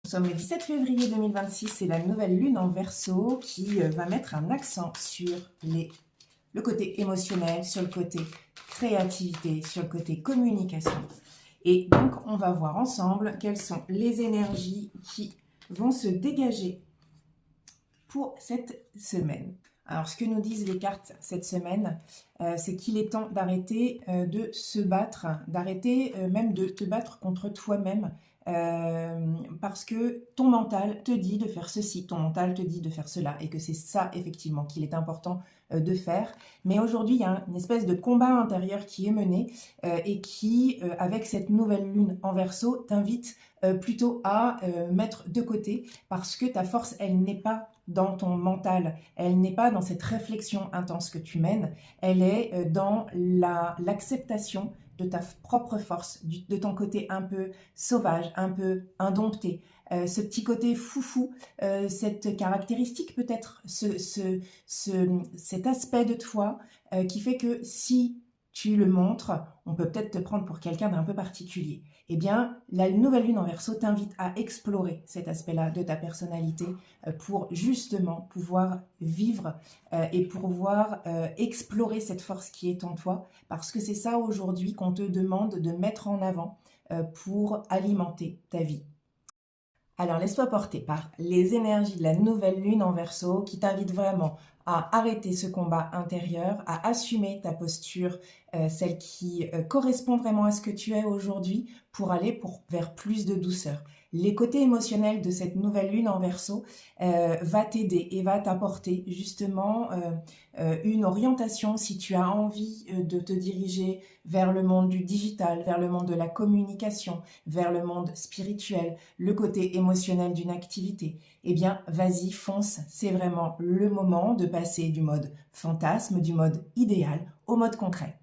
Nous sommes le 17 février 2026, c'est la nouvelle lune en Verseau qui va mettre un accent sur le côté émotionnel, sur le côté créativité, sur le côté communication. Et donc, on va voir ensemble quelles sont les énergies qui vont se dégager pour cette semaine. Alors, ce que nous disent les cartes cette semaine, c'est qu'il est temps d'arrêter de se battre, d'arrêter même de te battre contre toi-même, parce que ton mental te dit de faire ceci, ton mental te dit de faire cela, et que c'est ça, effectivement, qu'il est important de faire. Mais aujourd'hui, il y a une espèce de combat intérieur qui est mené et qui, avec cette nouvelle lune en Verseau, t'invite plutôt à mettre de côté, parce que ta force, elle n'est pas dans ton mental, elle n'est pas dans cette réflexion intense que tu mènes, elle est dans l'acceptation de ta propre force, de ton côté un peu sauvage, un peu indompté, ce petit côté foufou, cette caractéristique peut-être, cet aspect de toi qui fait que si tu le montres, on peut peut-être te prendre pour quelqu'un d'un peu particulier. Eh bien, la nouvelle lune en Verseau t'invite à explorer cet aspect-là de ta personnalité pour justement pouvoir vivre et pouvoir explorer cette force qui est en toi, parce que c'est ça aujourd'hui qu'on te demande de mettre en avant pour alimenter ta vie. Alors, laisse-toi porter par les énergies de la nouvelle lune en Verseau qui t'invitent vraiment à arrêter ce combat intérieur, à assumer ta posture, celle qui correspond vraiment à ce que tu es aujourd'hui, pour aller vers plus de douceur. Les côtés émotionnels de cette nouvelle lune en Verseau va t'aider et va t'apporter justement une orientation si tu as envie de te diriger vers le monde du digital, vers le monde de la communication, vers le monde spirituel, le côté émotionnel d'une activité. Eh bien, vas-y, fonce, c'est vraiment le moment de passer du mode fantasme, du mode idéal, au mode concret.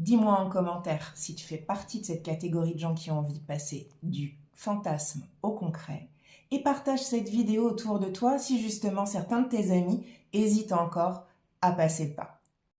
Dis-moi en commentaire si tu fais partie de cette catégorie de gens qui ont envie de passer du fantasme au concret, et partage cette vidéo autour de toi si justement certains de tes amis hésitent encore à passer le pas.